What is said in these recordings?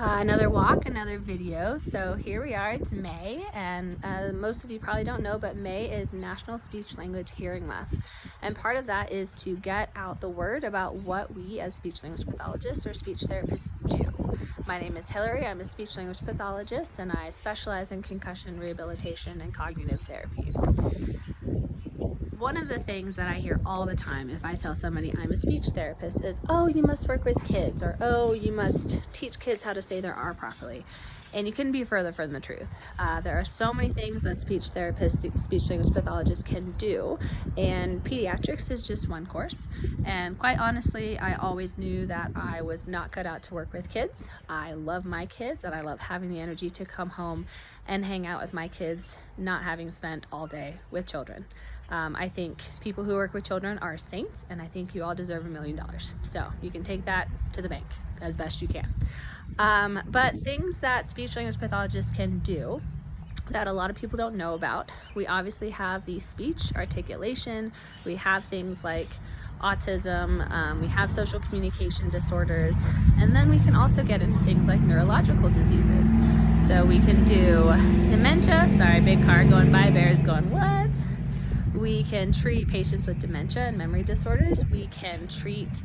Another walk, another video. So here we are, it's May, and most of you probably don't know, but May is National Speech Language Hearing Month. And part of that is to get out the word about what we as speech language pathologists or speech therapists do. My name is Hillary, I'm a speech language pathologist, and I specialize in concussion rehabilitation and cognitive therapy. One of the things that I hear all the time if I tell somebody I'm a speech therapist is, oh, you must work with kids, or oh, you must teach kids how to say their R properly. And you couldn't be further from the truth. There are so many things that speech therapists, speech language pathologists can do, and pediatrics is just one course. And quite honestly, I always knew that I was not cut out to work with kids. I love my kids, and I love having the energy to come home and hang out with my kids, not having spent all day with children. I think people who work with children are saints, and I think you all deserve $1 million. So you can take that to the bank as best you can. But things that speech language pathologists can do that a lot of people don't know about, we obviously have the speech, articulation, we have things like autism, we have social communication disorders, and then we can also get into things like neurological diseases. So we can do dementia, sorry, big car going by, bears going, what? We can treat patients with dementia and memory disorders. We can treat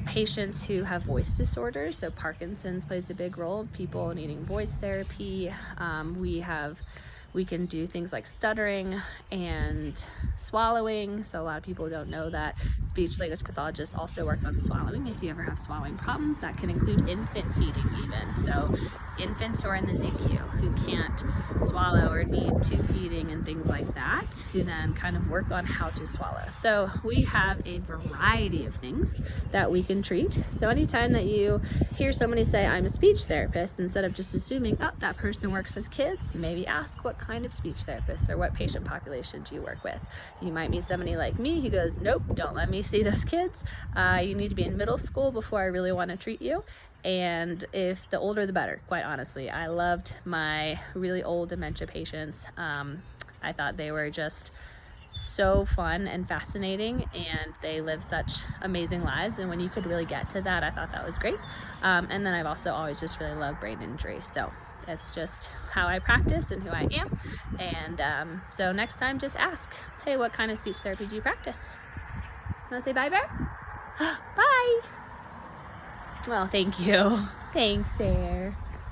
patients who have voice disorders. So Parkinson's plays a big role, people needing voice therapy. We can do things like stuttering and swallowing. So a lot of people don't know that speech language pathologists also work on swallowing. If you ever have swallowing problems, that can include infant feeding even. So infants who are in the NICU who can't swallow or need tube feeding and things like that, who then kind of work on how to swallow. So we have a variety of things that we can treat. So anytime that you hear somebody say, I'm a speech therapist, instead of just assuming, oh, that person works with kids, maybe ask what kind of speech therapist or what patient population do you work with. You might meet somebody like me who goes, nope, don't let me see those kids. You need to be in middle school before I really want to treat you. And if the older the better, quite honestly. I loved my really old dementia patients. I thought they were just so fun and fascinating, and they live such amazing lives, and when you could really get to that, I thought that was great. And then I've also always just really loved brain injury, so it's just how I practice and who I am. And so next time, just ask, hey, what kind of speech therapy do you practice? Want to say bye, Bear? Bye! Well, thank you. Thanks, Bear.